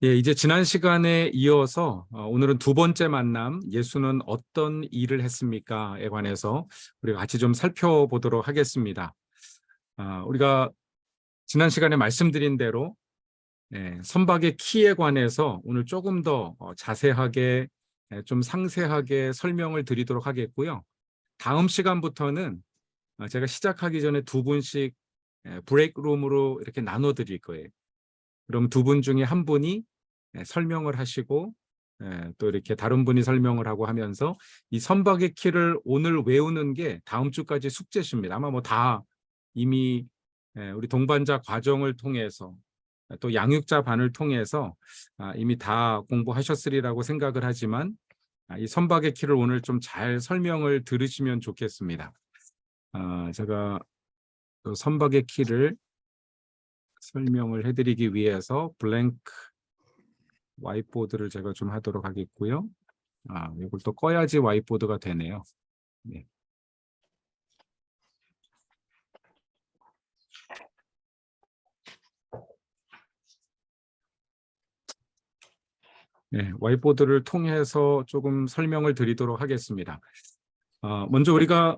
예, 이제 지난 시간에 이어서 오늘은 두 번째 만남, 예수는 어떤 일을 했습니까?에 관해서 우리가 같이 좀 살펴보도록 하겠습니다. 우리가 지난 시간에 말씀드린 대로 선박의 키에 관해서 오늘 조금 더 자세하게 좀 상세하게 설명을 드리도록 하겠고요. 다음 시간부터는 제가 시작하기 전에 두 분씩 브레이크룸으로 이렇게 나눠 드릴 거예요. 그럼 두 분 중에 한 분이 설명을 하시고 또 이렇게 다른 분이 설명을 하고 하면서 이 선박의 키를 오늘 외우는 게 다음 주까지 숙제십니다. 아마 뭐 다 이미 우리 동반자 과정을 통해서 또 양육자 반을 통해서 이미 다 공부하셨으리라고 생각을 하지만 이 선박의 키를 오늘 좀 잘 설명을 들으시면 좋겠습니다. 제가 그 선박의 키를 설명을 해드리기 위해서 블랭크 와이트보드를 제가 좀 하도록 하겠고요. 이걸 또 꺼야지 와이트보드가 되네요. 네. 네, 와이트보드를 통해서 조금 설명을 드리도록 하겠습니다. 먼저 우리가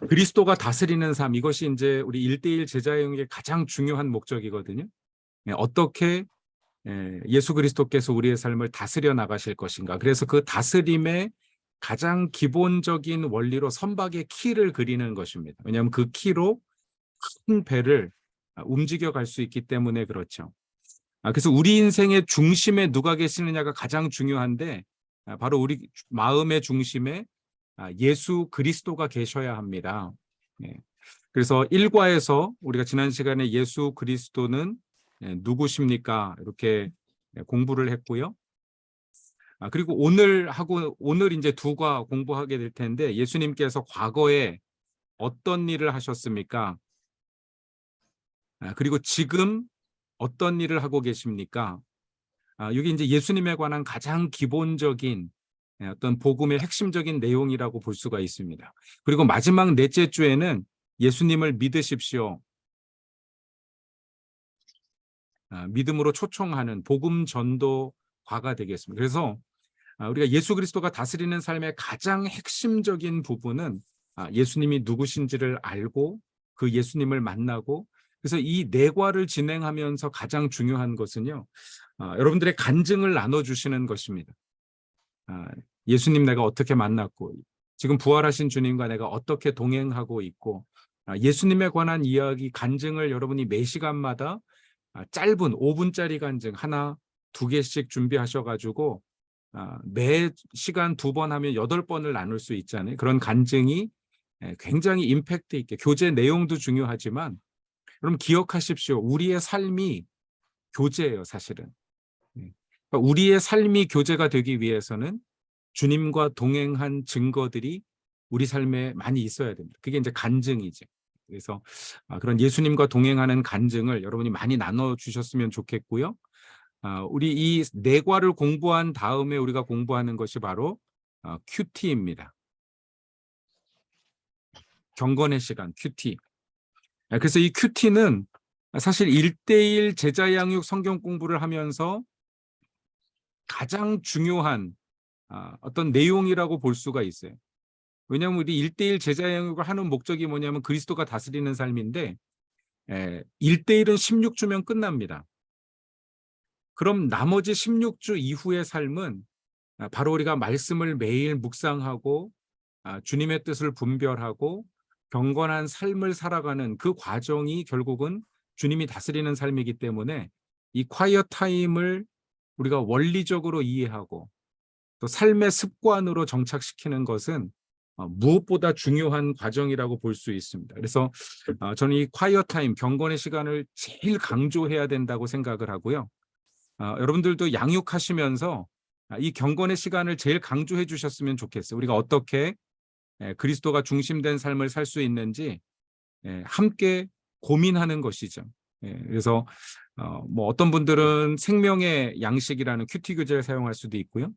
그리스도가 다스리는 삶, 이것이 이제 우리 1:1 제자형의 가장 중요한 목적이거든요. 어떻게 예수 그리스도께서 우리의 삶을 다스려 나가실 것인가. 그래서 그 다스림의 가장 기본적인 원리로 선박의 키를 그리는 것입니다. 왜냐하면 그 키로 큰 배를 움직여 갈 수 있기 때문에 그렇죠. 그래서 우리 인생의 중심에 누가 계시느냐가 가장 중요한데 바로 우리 마음의 중심에 예수 그리스도가 계셔야 합니다. 그래서 1과에서 우리가 지난 시간에 예수 그리스도는 누구십니까? 이렇게 공부를 했고요. 그리고 오늘 이제 2과 공부하게 될 텐데 예수님께서 과거에 어떤 일을 하셨습니까? 그리고 지금 어떤 일을 하고 계십니까? 이게 이제 예수님에 관한 가장 기본적인 어떤 복음의 핵심적인 내용이라고 볼 수가 있습니다. 그리고 마지막 넷째 주에는 예수님을 믿으십시오. 믿음으로 초청하는 복음 전도과가 되겠습니다. 그래서 우리가 예수 그리스도가 다스리는 삶의 가장 핵심적인 부분은 예수님이 누구신지를 알고 그 예수님을 만나고, 그래서 이 내과를 진행하면서 가장 중요한 것은요, 여러분들의 간증을 나눠주시는 것입니다. 예수님 내가 어떻게 만났고 지금 부활하신 주님과 내가 어떻게 동행하고 있고, 예수님에 관한 이야기 간증을 여러분이 매 시간마다 짧은 5분짜리 간증 하나, 2개씩 준비하셔가지고 매 시간 2번 하면 8번을 나눌 수 있잖아요. 그런 간증이 굉장히 임팩트 있게, 교제 내용도 중요하지만 여러분 기억하십시오. 우리의 삶이 교제예요, 사실은. 그러니까 우리의 삶이 교제가 되기 위해서는 주님과 동행한 증거들이 우리 삶에 많이 있어야 됩니다. 그게 이제 간증이죠. 그래서 그런 예수님과 동행하는 간증을 여러분이 많이 나눠주셨으면 좋겠고요. 우리 이 내과를 공부한 다음에 우리가 공부하는 것이 바로 큐티입니다. 경건의 시간, 큐티. 그래서 이 큐티는 사실 1:1 제자 양육 성경 공부를 하면서 가장 중요한 어떤 내용이라고 볼 수가 있어요. 왜냐하면 우리 1:1 제자 양육을 하는 목적이 뭐냐면 그리스도가 다스리는 삶인데 1:1은 16주면 끝납니다. 그럼 나머지 16주 이후의 삶은 바로 우리가 말씀을 매일 묵상하고 주님의 뜻을 분별하고 경건한 삶을 살아가는 그 과정이 결국은 주님이 다스리는 삶이기 때문에 이 콰이어 타임을 우리가 원리적으로 이해하고 또 삶의 습관으로 정착시키는 것은 무엇보다 중요한 과정이라고 볼 수 있습니다. 그래서 저는 이 콰이어 타임, 경건의 시간을 제일 강조해야 된다고 생각을 하고요. 여러분들도 양육하시면서 이 경건의 시간을 제일 강조해 주셨으면 좋겠어요. 우리가 어떻게 그리스도가 중심된 삶을 살 수 있는지 함께 고민하는 것이죠. 그래서 뭐 어떤 분들은 생명의 양식이라는 큐티 교재를 사용할 수도 있고요.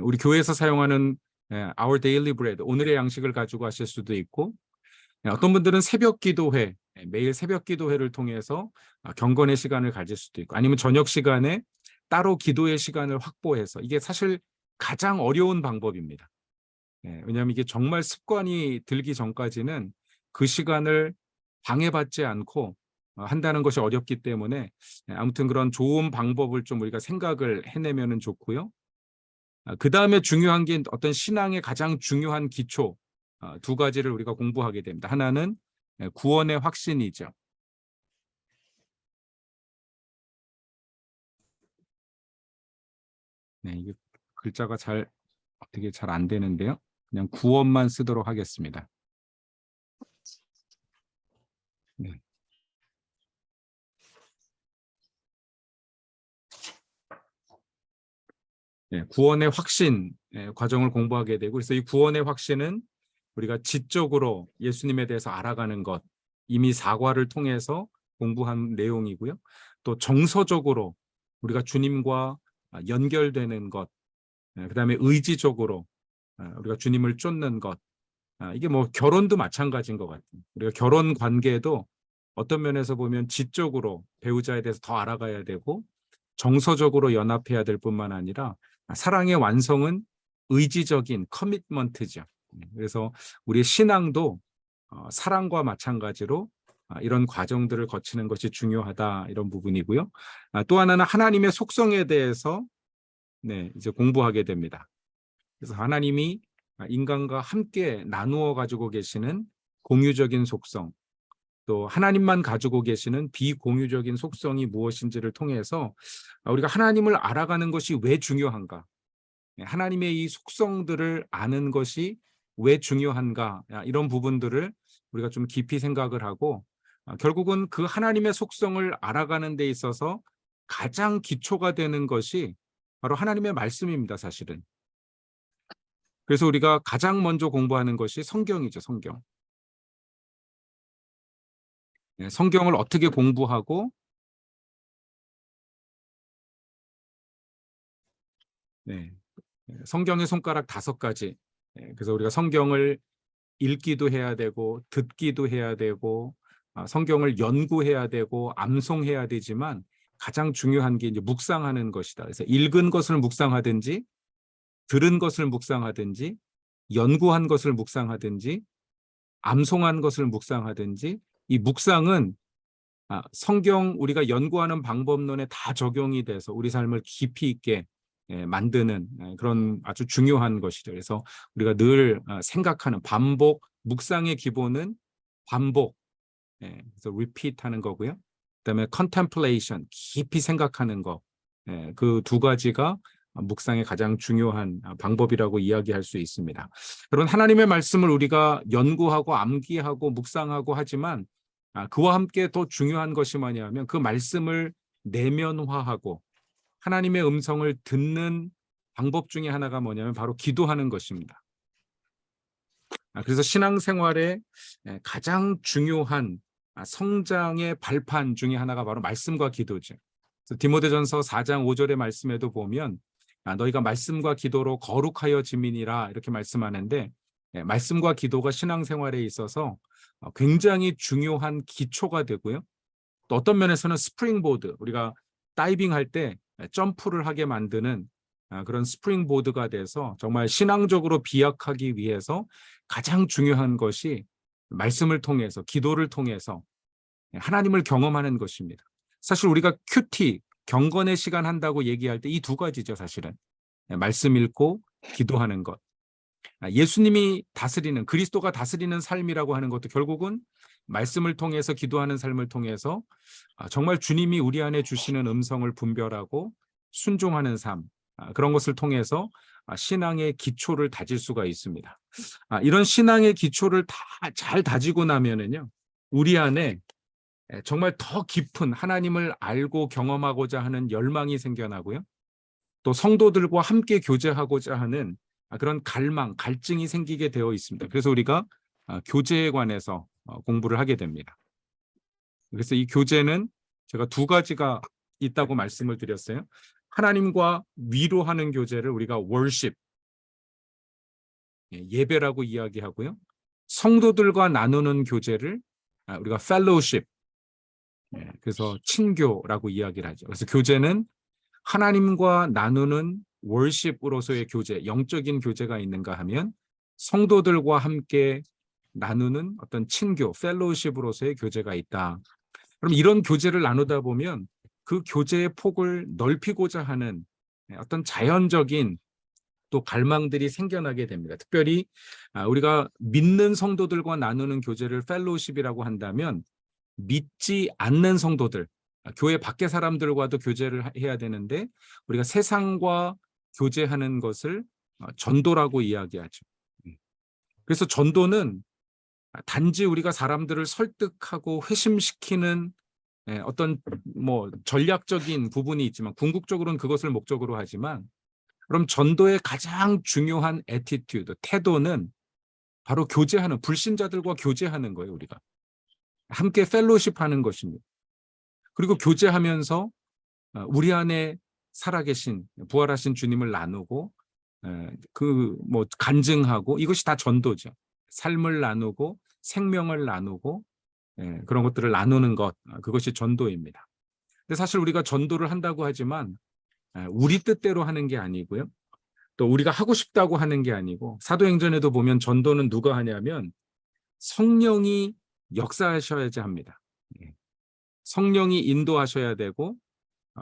우리 교회에서 사용하는 Our Daily Bread, 오늘의 양식을 가지고 하실 수도 있고, 어떤 분들은 새벽 기도회, 매일 새벽 기도회를 통해서 경건의 시간을 가질 수도 있고, 아니면 저녁 시간에 따로 기도의 시간을 확보해서 이게 사실 가장 어려운 방법입니다. 왜냐하면 이게 정말 습관이 들기 전까지는 그 시간을 방해받지 않고 한다는 것이 어렵기 때문에 아무튼 그런 좋은 방법을 좀 우리가 생각을 해내면 좋고요. 그 다음에 중요한 게 어떤 신앙의 가장 중요한 기초 두 가지를 우리가 공부하게 됩니다. 하나는 구원의 확신이죠. 네, 이게 글자가 어떻게 잘 안 되는데요. 그냥 구원만 쓰도록 하겠습니다. 네. 네, 구원의 확신 과정을 공부하게 되고, 그래서 이 구원의 확신은 우리가 지적으로 예수님에 대해서 알아가는 것, 이미 사과를 통해서 공부한 내용이고요. 또 정서적으로 우리가 주님과 연결되는 것, 그다음에 의지적으로 우리가 주님을 쫓는 것, 이게 뭐 결혼도 마찬가지인 것 같아요. 우리가 결혼 관계도 어떤 면에서 보면 지적으로 배우자에 대해서 더 알아가야 되고 정서적으로 연합해야 될 뿐만 아니라 사랑의 완성은 의지적인 커미트먼트죠. 그래서 우리의 신앙도 사랑과 마찬가지로 이런 과정들을 거치는 것이 중요하다, 이런 부분이고요. 또 하나는 하나님의 속성에 대해서 이제 공부하게 됩니다. 그래서 하나님이 인간과 함께 나누어 가지고 계시는 공유적인 속성, 또 하나님만 가지고 계시는 비공유적인 속성이 무엇인지를 통해서 우리가 하나님을 알아가는 것이 왜 중요한가, 하나님의 이 속성들을 아는 것이 왜 중요한가, 이런 부분들을 우리가 좀 깊이 생각을 하고 결국은 그 하나님의 속성을 알아가는 데 있어서 가장 기초가 되는 것이 바로 하나님의 말씀입니다, 사실은. 그래서 우리가 가장 먼저 공부하는 것이 성경이죠, 성경. 성경을 어떻게 공부하고, 성경의 손가락 5가지. 그래서 우리가 성경을 읽기도 해야 되고 듣기도 해야 되고 성경을 연구해야 되고 암송해야 되지만 가장 중요한 게 이제 묵상하는 것이다. 그래서 읽은 것을 묵상하든지 들은 것을 묵상하든지 연구한 것을 묵상하든지 암송한 것을 묵상하든지, 이 묵상은 성경 우리가 연구하는 방법론에 다 적용이 돼서 우리 삶을 깊이 있게 만드는 그런 아주 중요한 것이죠. 그래서 우리가 늘 생각하는 반복, 묵상의 기본은 반복, 그래서 repeat 하는 거고요. 그다음에 contemplation, 깊이 생각하는 거, 그 두 가지가 묵상의 가장 중요한 방법이라고 이야기할 수 있습니다. 그런 하나님의 말씀을 우리가 연구하고 암기하고 묵상하고 하지만 그와 함께 더 중요한 것이 뭐냐면 그 말씀을 내면화하고 하나님의 음성을 듣는 방법 중에 하나가 뭐냐면 바로 기도하는 것입니다. 그래서 신앙생활의 가장 중요한 성장의 발판 중에 하나가 바로 말씀과 기도죠. 그래서 디모데전서 4장 5절의 말씀에도 보면 너희가 말씀과 기도로 거룩하여 지민이라, 이렇게 말씀하는데 말씀과 기도가 신앙생활에 있어서 굉장히 중요한 기초가 되고요. 또 어떤 면에서는 스프링보드, 우리가 다이빙 할 때 점프를 하게 만드는 그런 스프링보드가 돼서 정말 신앙적으로 비약하기 위해서 가장 중요한 것이 말씀을 통해서, 기도를 통해서 하나님을 경험하는 것입니다. 사실 우리가 큐티, 경건의 시간 한다고 얘기할 때 이 두 가지죠, 사실은. 말씀 읽고 기도하는 것. 예수님이 다스리는, 그리스도가 다스리는 삶이라고 하는 것도 결국은 말씀을 통해서, 기도하는 삶을 통해서 정말 주님이 우리 안에 주시는 음성을 분별하고 순종하는 삶, 그런 것을 통해서 신앙의 기초를 다질 수가 있습니다. 이런 신앙의 기초를 다 잘 다지고 나면은요, 우리 안에 정말 더 깊은 하나님을 알고 경험하고자 하는 열망이 생겨나고요. 또 성도들과 함께 교제하고자 하는 그런 갈망, 갈증이 생기게 되어 있습니다. 그래서 우리가 교제에 관해서 공부를 하게 됩니다. 그래서 이 교제는 제가 2가지가 있다고 말씀을 드렸어요. 하나님과 위로하는 교제를 우리가 worship, 예배라고 이야기하고요. 성도들과 나누는 교제를 우리가 fellowship, 그래서 친교라고 이야기를 하죠. 그래서 교제는 하나님과 나누는 월십으로서의 교제, 영적인 교제가 있는가 하면 성도들과 함께 나누는 어떤 친교, 펠로우십으로서의 교제가 있다. 그럼 이런 교제를 나누다 보면 그 교제의 폭을 넓히고자 하는 어떤 자연적인 또 갈망들이 생겨나게 됩니다. 특별히 우리가 믿는 성도들과 나누는 교제를 펠로우십이라고 한다면 믿지 않는 성도들, 교회 밖의 사람들과도 교제를 해야 되는데 우리가 세상과 교제하는 것을 전도라고 이야기하죠. 그래서 전도는 단지 우리가 사람들을 설득하고 회심시키는 어떤 뭐 전략적인 부분이 있지만 궁극적으로는 그것을 목적으로 하지만 그럼 전도의 가장 중요한 애티튜드, 태도는 바로 교제하는 불신자들과 교제하는 거예요. 우리가 함께 펠로우십하는 것입니다. 그리고 교제하면서 우리 안에 살아계신 부활하신 주님을 나누고 그 뭐 간증하고 이것이 다 전도죠. 삶을 나누고 생명을 나누고 그런 것들을 나누는 것 그것이 전도입니다. 근데 사실 우리가 전도를 한다고 하지만 우리 뜻대로 하는 게 아니고요. 또 우리가 하고 싶다고 하는 게 아니고 사도행전에도 보면 전도는 누가 하냐면 성령이 역사하셔야지 합니다. 성령이 인도하셔야 되고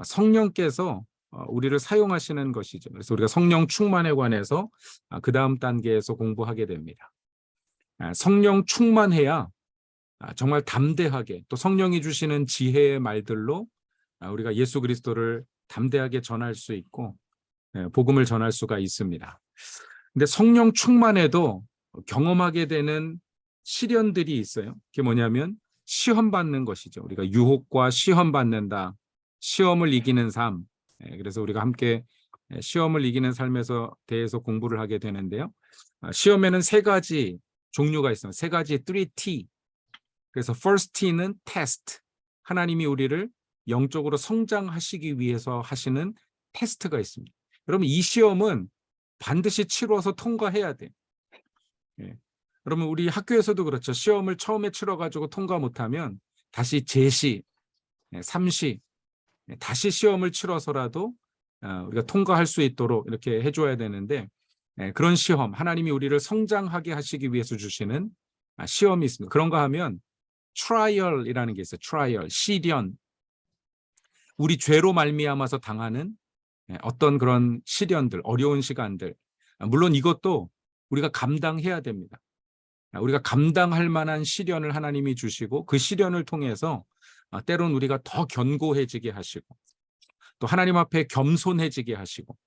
성령께서 우리를 사용하시는 것이죠. 그래서 우리가 성령 충만에 관해서 그 다음 단계에서 공부하게 됩니다. 성령 충만해야 정말 담대하게 또 성령이 주시는 지혜의 말들로 우리가 예수 그리스도를 담대하게 전할 수 있고 복음을 전할 수가 있습니다. 근데 성령 충만해도 경험하게 되는 시련들이 있어요. 그게 뭐냐면 시험 받는 것이죠. 우리가 유혹과 시험 받는다. 시험을 이기는 삶. 그래서 우리가 함께 시험을 이기는 삶에서 대해서 공부를 하게 되는데요. 시험에는 세 가지 종류가 있어요. 세 가지 3T. 그래서 first T는 test. 하나님이 우리를 영적으로 성장하시기 위해서 하시는 테스트가 있습니다. 그러면 이 시험은 반드시 치러서 통과해야 돼. 그러면 우리 학교에서도 그렇죠. 시험을 처음에 치러가지고 통과 못하면 다시 재시, 3시, 다시 시험을 치러서라도 우리가 통과할 수 있도록 이렇게 해줘야 되는데 그런 시험, 하나님이 우리를 성장하게 하시기 위해서 주시는 시험이 있습니다. 그런가 하면 트라이얼이라는 게 있어요. 트라이얼, 시련. 우리 죄로 말미암아서 당하는 어떤 그런 시련들, 어려운 시간들. 물론 이것도 우리가 감당해야 됩니다. 우리가 감당할 만한 시련을 하나님이 주시고 그 시련을 통해서 때론 우리가 더 견고해지게 하시고 또 하나님 앞에 겸손해지게 하시고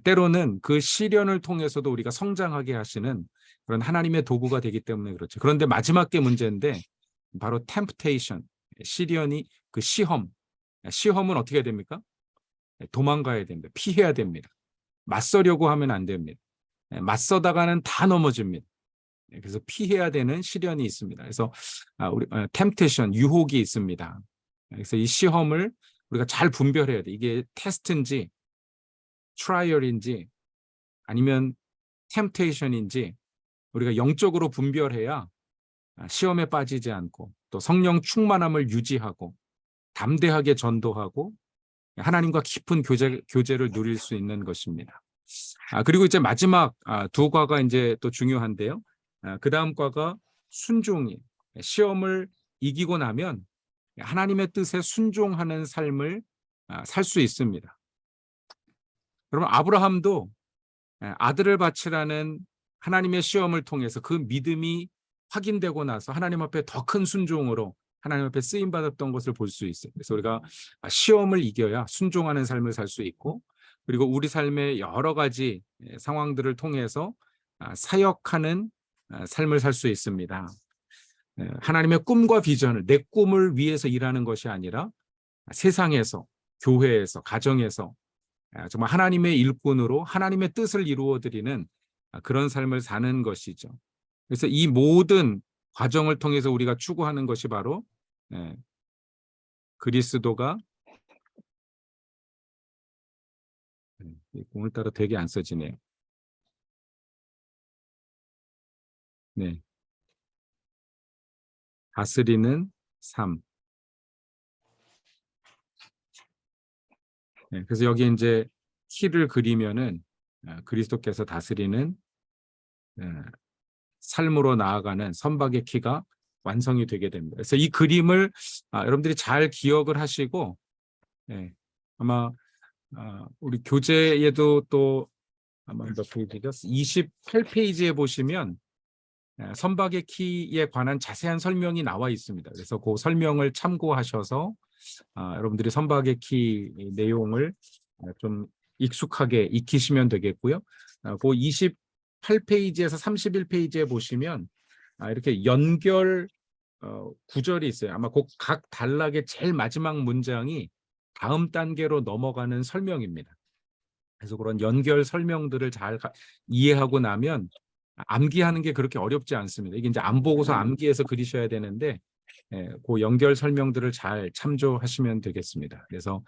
때로는 그 시련을 통해서도 우리가 성장하게 하시는 그런 하나님의 도구가 되기 때문에 그렇죠. 그런데 마지막 게 문제인데 바로 temptation, 시련이 그 시험. 시험은 어떻게 해야 됩니까? 도망가야 됩니다. 피해야 됩니다. 맞서려고 하면 안 됩니다. 맞서다가는 다 넘어집니다. 그래서 피해야 되는 시련이 있습니다. 그래서 우리 temptation, 유혹이 있습니다. 그래서 이 시험을 우리가 잘 분별해야 돼. 이게 테스트인지 트라이얼인지 아니면 temptation인지 우리가 영적으로 분별해야 시험에 빠지지 않고 또 성령 충만함을 유지하고 담대하게 전도하고 하나님과 깊은 교제를 누릴 수 있는 것입니다. 그리고 이제 마지막 두 과가 이제 또 중요한데요. 그 다음 과가 순종이 시험을 이기고 나면 하나님의 뜻에 순종하는 삶을 살 수 있습니다. 그러면 아브라함도 아들을 바치라는 하나님의 시험을 통해서 그 믿음이 확인되고 나서 하나님 앞에 더 큰 순종으로 하나님 앞에 쓰임 받았던 것을 볼 수 있어요. 그래서 우리가 시험을 이겨야 순종하는 삶을 살 수 있고 그리고 우리 삶의 여러 가지 상황들을 통해서 사역하는 삶을 살 수 있습니다. 하나님의 꿈과 비전을 내 꿈을 위해서 일하는 것이 아니라 세상에서 교회에서 가정에서 정말 하나님의 일꾼으로 하나님의 뜻을 이루어드리는 그런 삶을 사는 것이죠. 그래서 이 모든 과정을 통해서 우리가 추구하는 것이 바로 그리스도가 오늘따라 되게 안 써지네요. 네, 다스리는 삶. 그래서 여기 이제 키를 그리면은 그리스도께서 다스리는 삶으로 나아가는 선박의 키가 완성이 되게 됩니다. 그래서 이 그림을 여러분들이 잘 기억을 하시고 아마 우리 교재에도 또 아마 몇 페이지죠? 28페이지에 보시면 선박의 키에 관한 자세한 설명이 나와 있습니다. 그래서 그 설명을 참고하셔서 여러분들이 선박의 키 내용을 좀 익숙하게 익히시면 되겠고요. 그 28페이지에서 31페이지에 보시면 이렇게 연결 구절이 있어요. 아마 그 각 단락의 제일 마지막 문장이 다음 단계로 넘어가는 설명입니다. 그래서 그런 연결 설명들을 잘 이해하고 나면 암기하는 게 그렇게 어렵지 않습니다. 이게 이제 안 보고서 암기해서 그리셔야 되는데 그 연결 설명들을 잘 참조하시면 되겠습니다. 그래서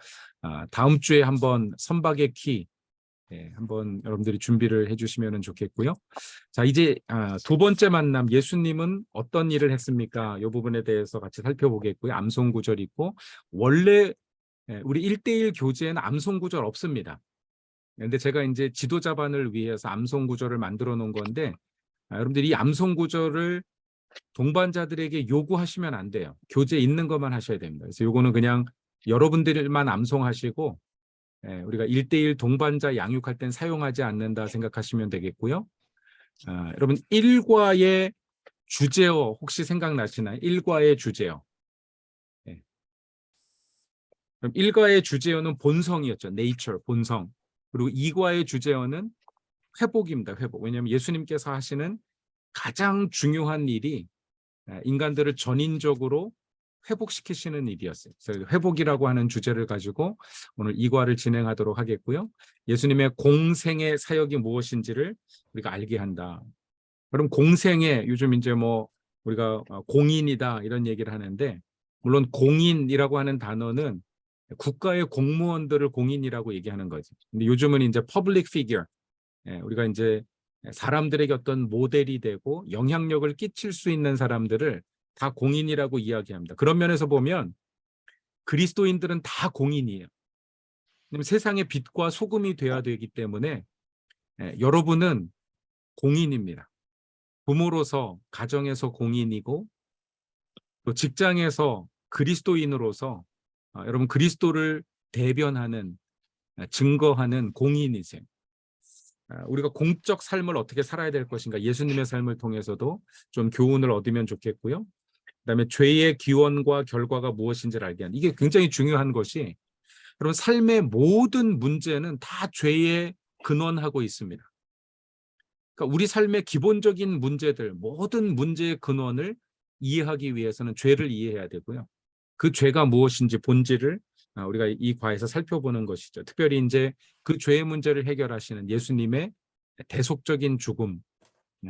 다음 주에 한번 선박의 키 한번 여러분들이 준비를 해주시면 좋겠고요. 자, 이제 두 번째 만남, 예수님은 어떤 일을 했습니까? 이 부분에 대해서 같이 살펴보겠고요. 암송 구절 있고, 원래 우리 1:1 교재에는 암송 구절 없습니다. 근데 제가 이제 지도자반을 위해서 암송 구절을 만들어 놓은 건데, 여러분들이 이 암송 구절을 동반자들에게 요구하시면 안 돼요. 교재에 있는 것만 하셔야 됩니다. 그래서 요거는 그냥 여러분들만 암송하시고 우리가 1:1 동반자 양육할 땐 사용하지 않는다 생각하시면 되겠고요. 여러분 1과의 주제어 혹시 생각나시나요? 1과의 주제어. 그럼 1과의 주제어는 본성이었죠. nature, 본성. 그리고 2과의 주제어는 회복입니다. 회복. 왜냐하면 예수님께서 하시는 가장 중요한 일이 인간들을 전인적으로 회복시키시는 일이었어요. 그래서 회복이라고 하는 주제를 가지고 오늘 2과를 진행하도록 하겠고요. 예수님의 공생의 사역이 무엇인지를 우리가 알게 한다. 그럼 공생의 요즘 이제 뭐 우리가 공인이다 이런 얘기를 하는데 물론 공인이라고 하는 단어는 국가의 공무원들을 공인이라고 얘기하는 거죠. 근데 요즘은 이제 public figure, 우리가 이제 사람들에게 어떤 모델이 되고 영향력을 끼칠 수 있는 사람들을 다 공인이라고 이야기합니다. 그런 면에서 보면 그리스도인들은 다 공인이에요. 왜냐하면 세상의 빛과 소금이 되어야 되기 때문에 여러분은 공인입니다. 부모로서 가정에서 공인이고 또 직장에서 그리스도인으로서 여러분 그리스도를 대변하는 증거하는 공인이세요. 우리가 공적 삶을 어떻게 살아야 될 것인가 예수님의 삶을 통해서도 좀 교훈을 얻으면 좋겠고요. 그다음에 죄의 기원과 결과가 무엇인지를 알게 하는 이게 굉장히 중요한 것이 여러분 삶의 모든 문제는 다 죄에 근원하고 있습니다. 그러니까 우리 삶의 기본적인 문제들 모든 문제의 근원을 이해하기 위해서는 죄를 이해해야 되고요. 그 죄가 무엇인지 본질을 우리가 이 과에서 살펴보는 것이죠. 특별히 이제 그 죄의 문제를 해결하시는 예수님의 대속적인 죽음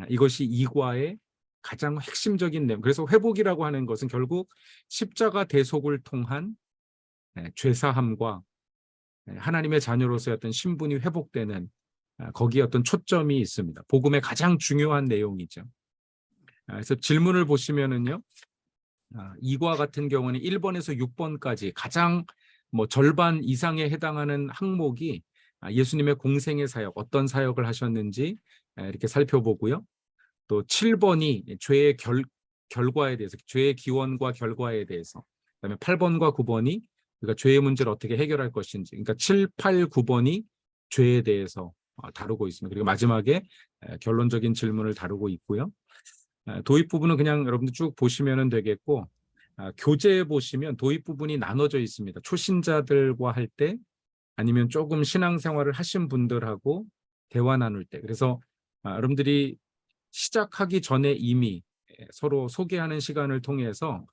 이것이 이 과의 가장 핵심적인 내용. 그래서 회복이라고 하는 것은 결국 십자가 대속을 통한 죄사함과 하나님의 자녀로서의 어떤 신분이 회복되는 거기에 어떤 초점이 있습니다. 복음의 가장 중요한 내용이죠. 그래서 질문을 보시면은요. 2과 같은 경우는 1번에서 6번까지 가장 뭐 절반 이상에 해당하는 항목이 예수님의 공생의 사역, 어떤 사역을 하셨는지 이렇게 살펴보고요. 또 7번이 죄의 결과에 대해서, 죄의 기원과 결과에 대해서, 그다음에 8번과 9번이 우리가 죄의 문제를 어떻게 해결할 것인지, 그러니까 7, 8, 9번이 죄에 대해서 다루고 있습니다. 그리고 마지막에 결론적인 질문을 다루고 있고요. 도입 부분은 그냥 여러분들 쭉 보시면 되겠고 교재에 보시면 도입 부분이 나눠져 있습니다. 초신자들과 할 때 아니면 조금 신앙생활을 하신 분들하고 대화 나눌 때 그래서 여러분들이 시작하기 전에 이미 서로 소개하는 시간을 통해서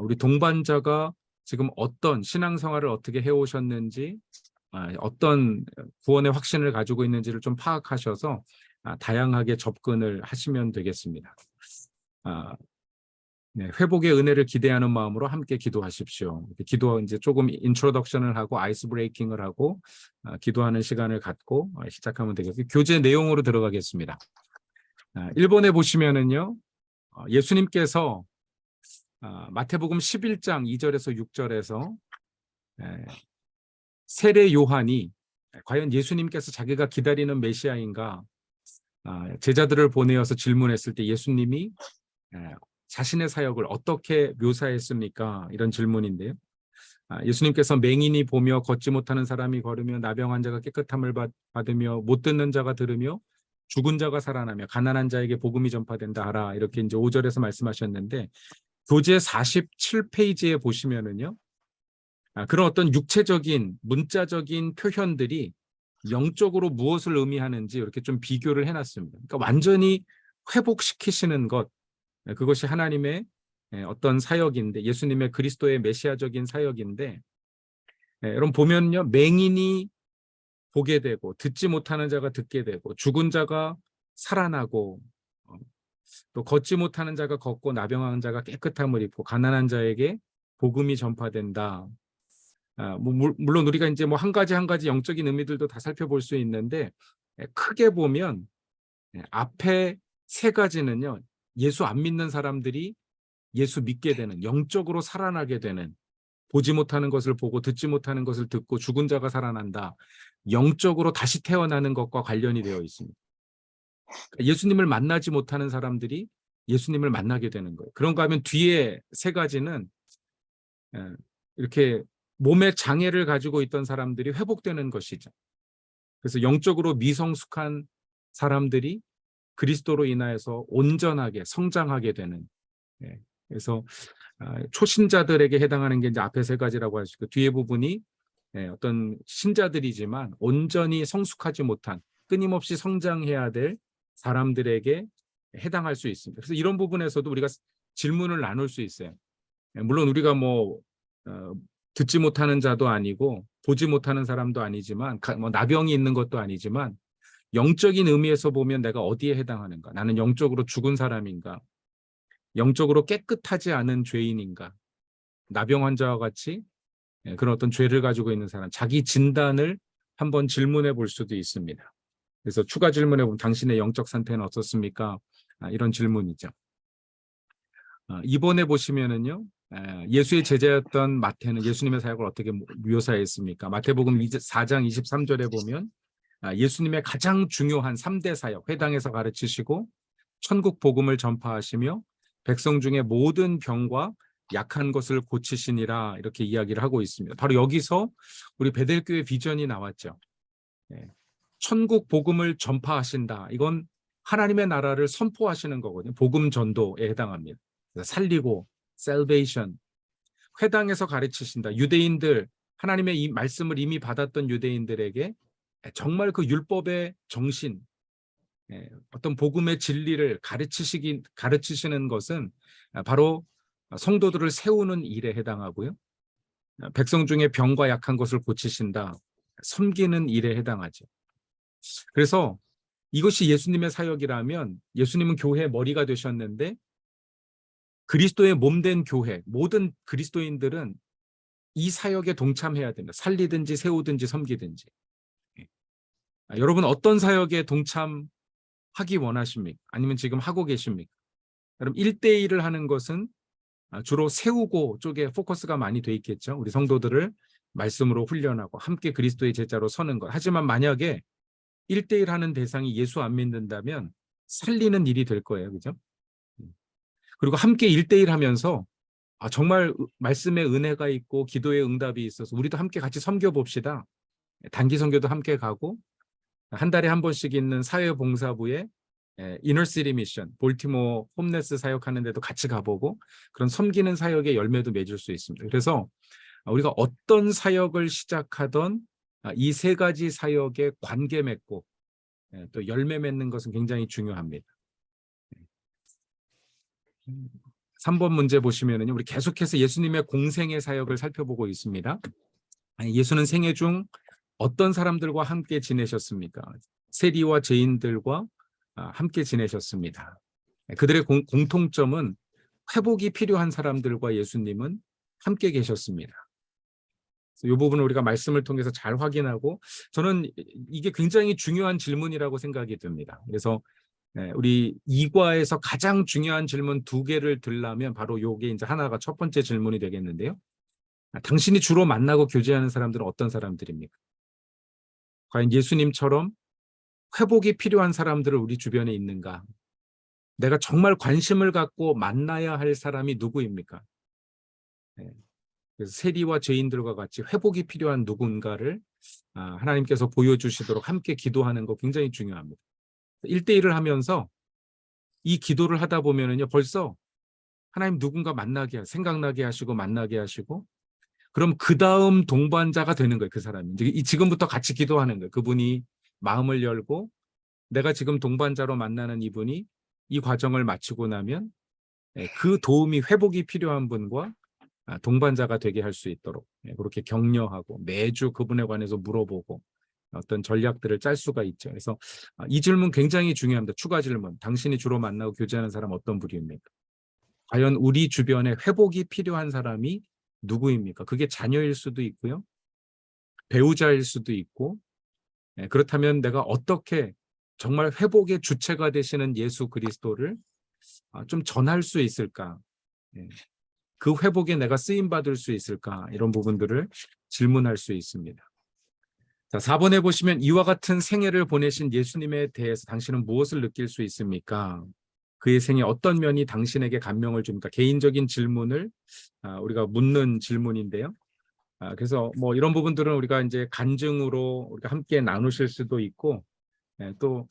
우리 동반자가 지금 어떤 신앙생활을 어떻게 해오셨는지 어떤 구원의 확신을 가지고 있는지를 좀 파악하셔서 다양하게 접근을 하시면 되겠습니다. 회복의 은혜를 기대하는 마음으로 함께 기도하십시오. 기도 이제 조금 인트로덕션을 하고 아이스 브레이킹을 하고 기도하는 시간을 갖고 시작하면 되겠고요. 교재 내용으로 들어가겠습니다. 1번에 보시면은요. 예수님께서 마태복음 11장 2절에서 6절에서 세례 요한이 과연 예수님께서 자기가 기다리는 메시아인가 제자들을 보내어서 질문했을 때 예수님이 자신의 사역을 어떻게 묘사했습니까? 이런 질문인데요. 예수님께서 맹인이 보며 걷지 못하는 사람이 걸으며 나병 환자가 깨끗함을 받으며 못 듣는 자가 들으며 죽은 자가 살아나며 가난한 자에게 복음이 전파된다 하라. 이렇게 이제 5절에서 말씀하셨는데 교재 47페이지에 보시면은요. 그런 어떤 육체적인 문자적인 표현들이 영적으로 무엇을 의미하는지 이렇게 좀 비교를 해놨습니다. 그러니까 완전히 회복시키시는 것, 그것이 하나님의 어떤 사역인데 예수님의 그리스도의 메시아적인 사역인데 여러분 보면요. 맹인이 보게 되고 듣지 못하는 자가 듣게 되고 죽은 자가 살아나고 또 걷지 못하는 자가 걷고 나병한 자가 깨끗함을 입고 가난한 자에게 복음이 전파된다. 물론 우리가 이제 뭐 한 가지 한 가지 영적인 의미들도 다 살펴볼 수 있는데 크게 보면 앞에 세 가지는요. 예수 안 믿는 사람들이 예수 믿게 되는 영적으로 살아나게 되는 보지 못하는 것을 보고 듣지 못하는 것을 듣고 죽은 자가 살아난다. 영적으로 다시 태어나는 것과 관련이 되어 있습니다. 예수님을 만나지 못하는 사람들이 예수님을 만나게 되는 거예요. 그런가 하면 뒤에 세 가지는 이렇게 몸에 장애를 가지고 있던 사람들이 회복되는 것이죠. 그래서 영적으로 미성숙한 사람들이 그리스도로 인하여서 온전하게 성장하게 되는. 그래서 초신자들에게 해당하는 게 이제 앞에 세 가지라고 할 수 있고 뒤에 부분이 어떤 신자들이지만 온전히 성숙하지 못한 끊임없이 성장해야 될 사람들에게 해당할 수 있습니다. 그래서 이런 부분에서도 우리가 질문을 나눌 수 있어요. 물론 우리가 뭐 듣지 못하는 자도 아니고 보지 못하는 사람도 아니지만 뭐 나병이 있는 것도 아니지만 영적인 의미에서 보면 내가 어디에 해당하는가? 나는 영적으로 죽은 사람인가? 영적으로 깨끗하지 않은 죄인인가? 나병 환자와 같이 그런 어떤 죄를 가지고 있는 사람, 자기 진단을 한번 질문해 볼 수도 있습니다. 그래서 추가 질문해 보면 당신의 영적 상태는 어떻습니까? 이런 질문이죠. 이번에 보시면은요. 예수의 제자였던 마태는 예수님의 사역을 어떻게 묘사했습니까? 마태복음 4장 23절에 보면 예수님의 가장 중요한 3대 사역, 회당에서 가르치시고 천국 복음을 전파하시며 백성 중에 모든 병과 약한 것을 고치시니라 이렇게 이야기를 하고 있습니다. 바로 여기서 우리 베델교회 비전이 나왔죠. 천국 복음을 전파하신다. 이건 하나님의 나라를 선포하시는 거거든요. 복음 전도에 해당합니다. 살리고 salvation. 회당에서 가르치신다. 유대인들 하나님의 이 말씀을 이미 받았던 유대인들에게 정말 그 율법의 정신, 어떤 복음의 진리를 가르치시는 것은 바로 성도들을 세우는 일에 해당하고요. 백성 중에 병과 약한 것을 고치신다. 섬기는 일에 해당하죠. 그래서 이것이 예수님의 사역이라면 예수님은 교회의 머리가 되셨는데 그리스도의 몸된 교회, 모든 그리스도인들은 이 사역에 동참해야 됩니다. 살리든지 세우든지 섬기든지. 여러분 어떤 사역에 동참하기 원하십니까? 아니면 지금 하고 계십니까? 여러분 1대1을 하는 것은 주로 세우고 쪽에 포커스가 많이 돼 있겠죠. 우리 성도들을 말씀으로 훈련하고 함께 그리스도의 제자로 서는 것. 하지만 만약에 1대1 하는 대상이 예수 안 믿는다면 살리는 일이 될 거예요. 그죠? 그리고 함께 1대1 하면서 정말 말씀의 은혜가 있고 기도의 응답이 있어서 우리도 함께 같이 섬겨봅시다. 단기 선교도 함께 가고 한 달에 한 번씩 있는 사회봉사부에 이너시티 미션, 볼티모어 홈레스 사역하는 데도 같이 가보고 그런 섬기는 사역의 열매도 맺을 수 있습니다. 그래서 우리가 어떤 사역을 시작하던 이 세 가지 사역에 관계 맺고 또 열매 맺는 것은 굉장히 중요합니다. 3번 문제 보시면은요, 우리 계속해서 예수님의 공생의 사역을 살펴보고 있습니다. 예수는 생애 중 어떤 사람들과 함께 지내셨습니까? 세리와 죄인들과 함께 지내셨습니다. 그들의 공통점은 회복이 필요한 사람들과 예수님은 함께 계셨습니다. 이 부분을 우리가 말씀을 통해서 잘 확인하고 저는 이게 굉장히 중요한 질문이라고 생각이 듭니다. 그래서 우리 2과에서 가장 중요한 질문 2개를 들라면 바로 이게 이제 하나가 첫 번째 질문이 되겠는데요. 당신이 주로 만나고 교제하는 사람들은 어떤 사람들입니까? 과연 예수님처럼 회복이 필요한 사람들을 우리 주변에 있는가? 내가 정말 관심을 갖고 만나야 할 사람이 누구입니까? 네. 그래서 세리와 죄인들과 같이 회복이 필요한 누군가를 하나님께서 보여주시도록 함께 기도하는 거 굉장히 중요합니다. 1대1을 하면서 이 기도를 하다 보면은요, 벌써 하나님 누군가 만나게, 생각나게 하시고 만나게 하시고, 그럼 그 다음 동반자가 되는 거예요, 그 사람이. 지금부터 같이 기도하는 거예요. 그분이 마음을 열고, 내가 지금 동반자로 만나는 이분이 이 과정을 마치고 나면 그 도움이 회복이 필요한 분과 동반자가 되게 할 수 있도록 그렇게 격려하고 매주 그분에 관해서 물어보고 어떤 전략들을 짤 수가 있죠. 그래서 이 질문 굉장히 중요합니다. 추가 질문. 당신이 주로 만나고 교제하는 사람 어떤 부류입니까? 과연 우리 주변에 회복이 필요한 사람이 누구입니까? 그게 자녀일 수도 있고요. 배우자일 수도 있고, 그렇다면 내가 어떻게 정말 회복의 주체가 되시는 예수 그리스도를 좀 전할 수 있을까? 그 회복에 내가 쓰임받을 수 있을까? 이런 부분들을 질문할 수 있습니다. 자, 4번에 보시면 이와 같은 생애를 보내신 예수님에 대해서 당신은 무엇을 느낄 수 있습니까? 그의 생애 어떤 면이 당신에게 감명을 줍니까? 개인적인 질문을 우리가 묻는 질문인데요. 그래서 뭐 이런 부분들은 우리가 이제 간증으로 우리가 함께 나누실 수도 있고, 또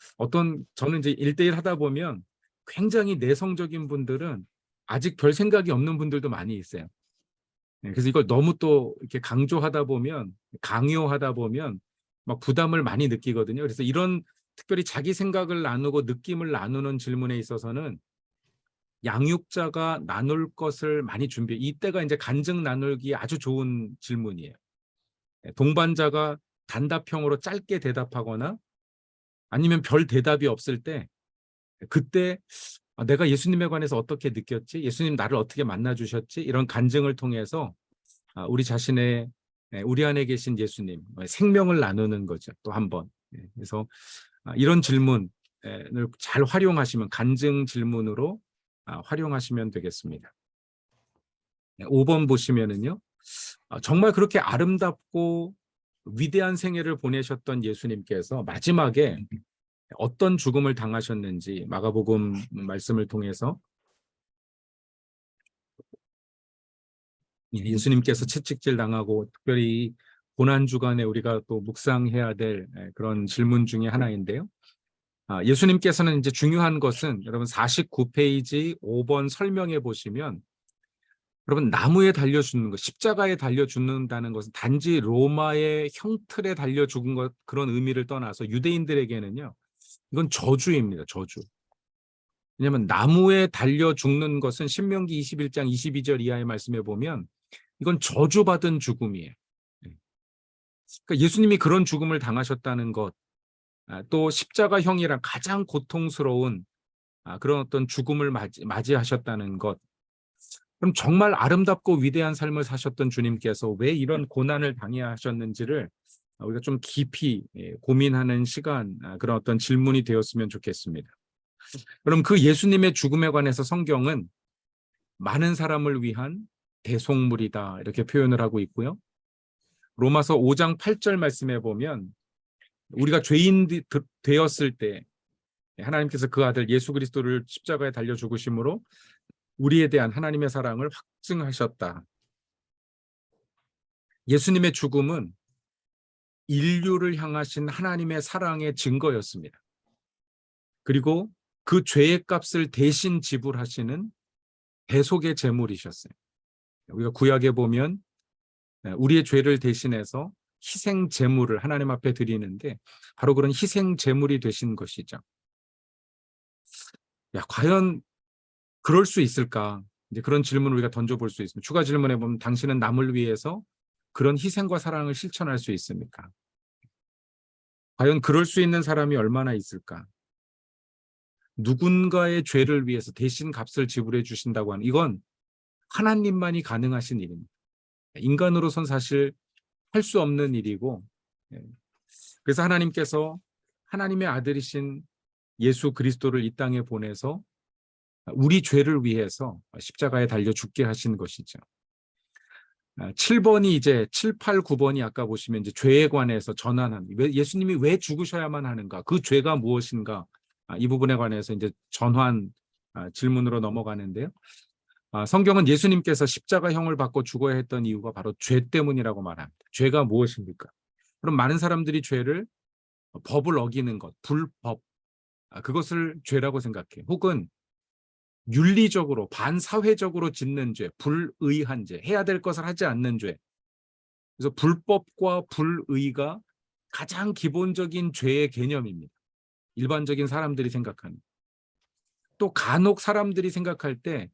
저는 이제 1대1 하다 보면 굉장히 내성적인 분들은 아직 별 생각이 없는 분들도 많이 있어요. 그래서 이걸 너무 또 이렇게 강요하다 보면 막 부담을 많이 느끼거든요. 그래서 이런 특별히 자기 생각을 나누고 느낌을 나누는 질문에 있어서는 양육자가 나눌 것을 많이 이때가 이제 간증 나누기 아주 좋은 질문이에요. 동반자가 단답형으로 짧게 대답하거나 아니면 별 대답이 없을 때 그때 내가 예수님에 관해서 어떻게 느꼈지? 예수님 나를 어떻게 만나 주셨지? 이런 간증을 통해서 우리 안에 계신 예수님 생명을 나누는 거죠. 또 한 번. 그래서 이런 질문을 잘 활용하시면 간증 질문으로 활용하시면 되겠습니다. 5번 보시면은요. 정말 그렇게 아름답고 위대한 생애를 보내셨던 예수님께서 마지막에 어떤 죽음을 당하셨는지 마가복음 말씀을 통해서 예수님께서 채찍질 당하고 특별히 고난 주간에 우리가 또 묵상해야 될 그런 질문 중에 하나인데요. 예수님께서는 이제 중요한 것은 여러분 49페이지 5번 설명해 보시면 여러분 나무에 달려 죽는 것, 십자가에 달려 죽는다는 것은 단지 로마의 형틀에 달려 죽은 것 그런 의미를 떠나서 유대인들에게는요. 이건 저주입니다. 저주. 왜냐하면 나무에 달려 죽는 것은 신명기 21장 22절 이하의 말씀에 보면 이건 저주받은 죽음이에요. 그러니까 예수님이 그런 죽음을 당하셨다는 것, 또 십자가형이란 가장 고통스러운 그런 어떤 죽음을 맞이하셨다는 것, 그럼 정말 아름답고 위대한 삶을 사셨던 주님께서 왜 이런 고난을 당해야 하셨는지를 우리가 좀 깊이 고민하는 시간, 그런 어떤 질문이 되었으면 좋겠습니다. 그럼 그 예수님의 죽음에 관해서 성경은 많은 사람을 위한 대속물이다 이렇게 표현을 하고 있고요. 로마서 5장 8절 말씀에 보면 우리가 죄인 되었을 때 하나님께서 그 아들 예수 그리스도를 십자가에 달려 죽으심으로 우리에 대한 하나님의 사랑을 확증하셨다. 예수님의 죽음은 인류를 향하신 하나님의 사랑의 증거였습니다. 그리고 그 죄의 값을 대신 지불하시는 대속의 제물이셨어요. 우리가 구약에 보면 우리의 죄를 대신해서 희생 제물을 하나님 앞에 드리는데 바로 그런 희생 제물이 되신 것이죠. 과연 그럴 수 있을까? 이제 그런 질문을 우리가 던져볼 수 있습니다. 추가 질문해 보면 당신은 남을 위해서 그런 희생과 사랑을 실천할 수 있습니까? 과연 그럴 수 있는 사람이 얼마나 있을까? 누군가의 죄를 위해서 대신 값을 지불해 주신다고 하는 이건 하나님만이 가능하신 일입니다. 인간으로선 사실 할 수 없는 일이고, 그래서 하나님께서 하나님의 아들이신 예수 그리스도를 이 땅에 보내서 우리 죄를 위해서 십자가에 달려 죽게 하신 것이죠. 7번이 이제 7, 8, 9번이 아까 보시면 이제 죄에 관해서 전환한 예수님이 왜 죽으셔야만 하는가? 그 죄가 무엇인가? 이 부분에 관해서 이제 전환 질문으로 넘어가는데요. 성경은 예수님께서 십자가형을 받고 죽어야 했던 이유가 바로 죄 때문이라고 말합니다. 죄가 무엇입니까? 그럼 많은 사람들이 죄를 법을 어기는 것, 불법, 그것을 죄라고 생각해요. 혹은 윤리적으로, 반사회적으로 짓는 죄, 불의한 죄, 해야 될 것을 하지 않는 죄. 그래서 불법과 불의가 가장 기본적인 죄의 개념입니다. 일반적인 사람들이 생각하는. 또 간혹 사람들이 생각할 때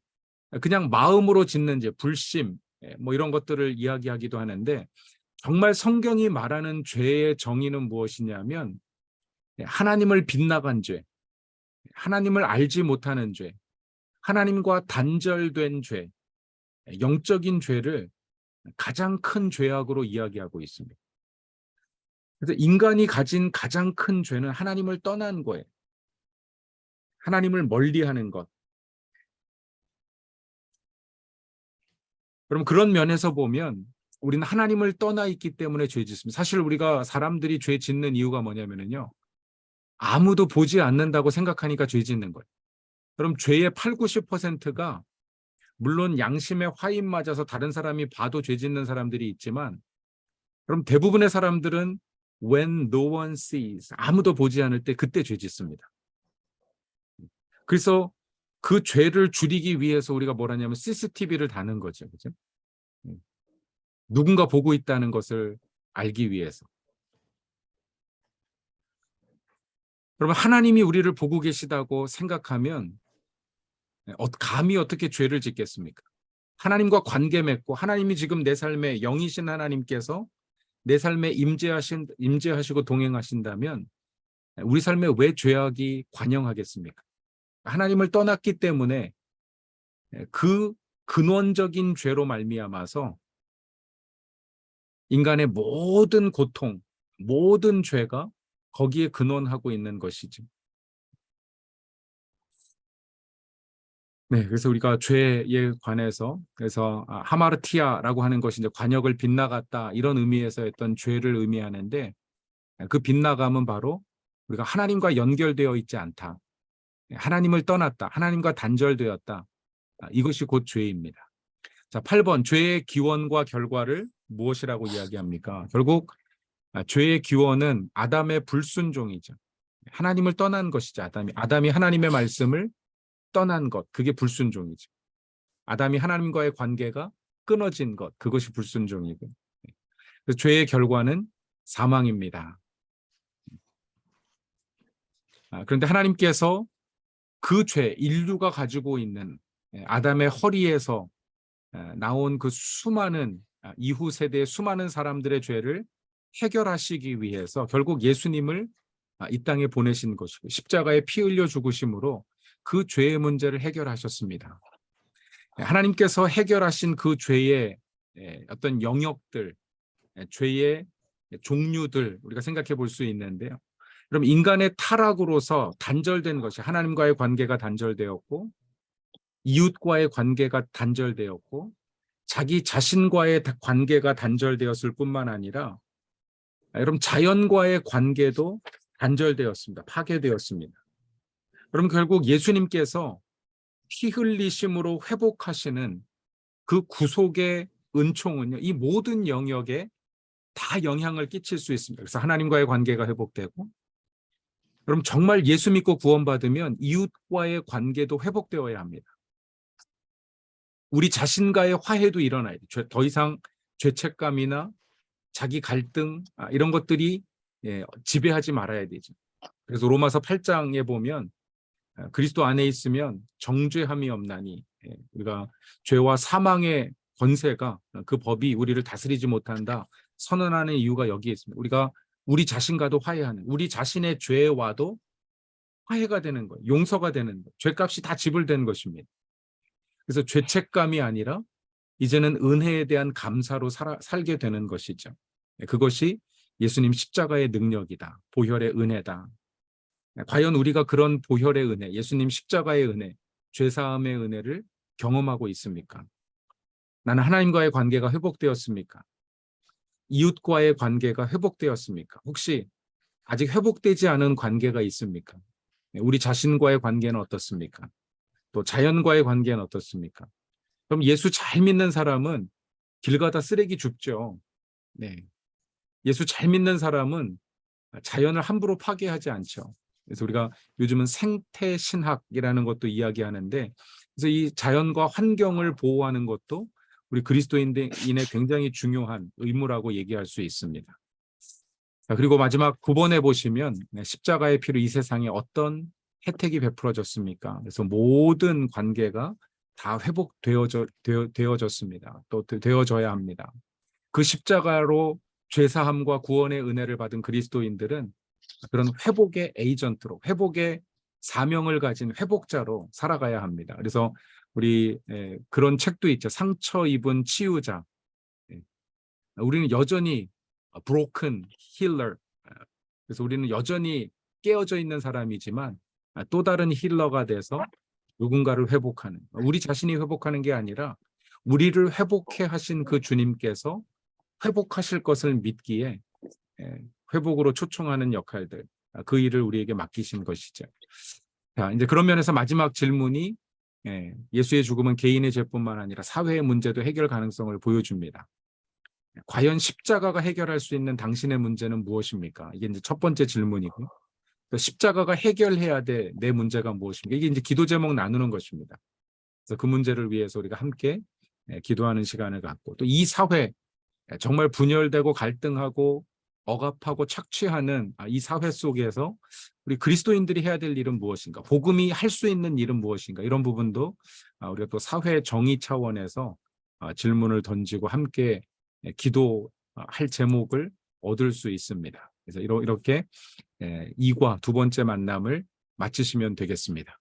그냥 마음으로 짓는 죄, 불심, 뭐 이런 것들을 이야기하기도 하는데 정말 성경이 말하는 죄의 정의는 무엇이냐면 하나님을 빗나간 죄, 하나님을 알지 못하는 죄, 하나님과 단절된 죄, 영적인 죄를 가장 큰 죄악으로 이야기하고 있습니다. 그래서 인간이 가진 가장 큰 죄는 하나님을 떠난 거예요. 하나님을 멀리하는 것. 그럼 그런 면에서 보면 우리는 하나님을 떠나 있기 때문에 죄 짓습니다. 사실 우리가 사람들이 죄 짓는 이유가 뭐냐면요. 아무도 보지 않는다고 생각하니까 죄 짓는 거예요. 그럼 죄의 8, 90%가 물론 양심에 화인 맞아서 다른 사람이 봐도 죄 짓는 사람들이 있지만 그럼 대부분의 사람들은 when no one sees, 아무도 보지 않을 때 그때 죄 짓습니다. 그래서 그 죄를 줄이기 위해서 우리가 뭘 하냐면 CCTV를 다는 거죠. 그죠? 누군가 보고 있다는 것을 알기 위해서. 그러면 하나님이 우리를 보고 계시다고 생각하면 감히 어떻게 죄를 짓겠습니까? 하나님과 관계 맺고 하나님이 지금 내 삶에 영이신 하나님께서 내 삶에 임재하시고 동행하신다면 우리 삶에 왜 죄악이 관영하겠습니까? 하나님을 떠났기 때문에 그 근원적인 죄로 말미암아서 인간의 모든 고통, 모든 죄가 거기에 근원하고 있는 것이죠. 네, 그래서 우리가 죄에 관해서 그래서 하마르티아라고 하는 것이 이제 관역을 빗나갔다 이런 의미에서 했던 죄를 의미하는데 그 빗나감은 바로 우리가 하나님과 연결되어 있지 않다. 하나님을 떠났다. 하나님과 단절되었다. 이것이 곧 죄입니다. 자, 8번 죄의 기원과 결과를 무엇이라고 이야기합니까? 결국 죄의 기원은 아담의 불순종이죠. 하나님을 떠난 것이죠. 아담이 하나님의 말씀을 떠난 것, 그게 불순종이죠. 아담이 하나님과의 관계가 끊어진 것, 그것이 불순종이고. 죄의 결과는 사망입니다. 그런데 하나님께서 그 죄, 인류가 가지고 있는 아담의 허리에서 나온 그 수많은 이후 세대의 수많은 사람들의 죄를 해결하시기 위해서 결국 예수님을 이 땅에 보내신 것이고 십자가에 피 흘려 죽으심으로 그 죄의 문제를 해결하셨습니다. 하나님께서 해결하신 그 죄의 어떤 영역들, 죄의 종류들 우리가 생각해 볼 수 있는데요. 그럼 인간의 타락으로서 단절된 것이 하나님과의 관계가 단절되었고 이웃과의 관계가 단절되었고 자기 자신과의 관계가 단절되었을 뿐만 아니라 여러분 자연과의 관계도 단절되었습니다. 파괴되었습니다. 그럼 결국 예수님께서 피 흘리심으로 회복하시는 그 구속의 은총은요. 이 모든 영역에 다 영향을 끼칠 수 있습니다. 그래서 하나님과의 관계가 회복되고 그럼 정말 예수 믿고 구원받으면 이웃과의 관계도 회복되어야 합니다. 우리 자신과의 화해도 일어나야 돼요. 더 이상 죄책감이나 자기 갈등 이런 것들이 지배하지 말아야 되죠. 그래서 로마서 8장에 보면 그리스도 안에 있으면 정죄함이 없나니 우리가 죄와 사망의 권세가 그 법이 우리를 다스리지 못한다 선언하는 이유가 여기에 있습니다. 우리가 우리 자신과도 화해하는 우리 자신의 죄와도 화해가 되는 거예요. 용서가 되는 거예요. 죄값이 다 지불된 것입니다. 그래서 죄책감이 아니라 이제는 은혜에 대한 감사로 살게 되는 것이죠. 그것이 예수님 십자가의 능력이다. 보혈의 은혜다. 과연 우리가 그런 보혈의 은혜, 예수님 십자가의 은혜, 죄사함의 은혜를 경험하고 있습니까? 나는 하나님과의 관계가 회복되었습니까? 이웃과의 관계가 회복되었습니까? 혹시 아직 회복되지 않은 관계가 있습니까? 우리 자신과의 관계는 어떻습니까? 또 자연과의 관계는 어떻습니까? 그럼 예수 잘 믿는 사람은 길 가다 쓰레기 줍죠. 네. 예수 잘 믿는 사람은 자연을 함부로 파괴하지 않죠. 그래서 우리가 요즘은 생태 신학이라는 것도 이야기하는데, 그래서 이 자연과 환경을 보호하는 것도 우리 그리스도인의 굉장히 중요한 의무라고 얘기할 수 있습니다. 자, 그리고 마지막 9번에 보시면 십자가의 피로 이 세상에 어떤 혜택이 베풀어졌습니까? 그래서 모든 관계가 다 되어졌습니다. 또 되어져야 합니다. 그 십자가로 죄사함과 구원의 은혜를 받은 그리스도인들은 그런 회복의 에이전트로, 회복의 사명을 가진 회복자로 살아가야 합니다. 그래서 우리 그런 책도 있죠. 상처 입은 치유자. 우리는 여전히 broken healer. 그래서 우리는 여전히 깨어져 있는 사람이지만 또 다른 힐러가 돼서 누군가를 회복하는, 우리 자신이 회복하는 게 아니라 우리를 회복해 하신 그 주님께서 회복하실 것을 믿기에 회복으로 초청하는 역할들, 그 일을 우리에게 맡기신 것이죠. 자, 이제 그런 면에서 마지막 질문이 예수의 죽음은 개인의 죄뿐만 아니라 사회의 문제도 해결 가능성을 보여줍니다. 과연 십자가가 해결할 수 있는 당신의 문제는 무엇입니까? 이게 이제 첫 번째 질문이고, 또 십자가가 해결해야 돼 내 문제가 무엇입니까? 이게 이제 기도 제목 나누는 것입니다. 그래서 그 문제를 위해서 우리가 함께 기도하는 시간을 갖고, 또 이 사회, 정말 분열되고 갈등하고 억압하고 착취하는 이 사회 속에서 우리 그리스도인들이 해야 될 일은 무엇인가? 복음이 할 수 있는 일은 무엇인가? 이런 부분도 우리가 또 사회 정의 차원에서 질문을 던지고 함께 기도할 제목을 얻을 수 있습니다. 그래서 이렇게 2과 두 번째 만남을 마치시면 되겠습니다.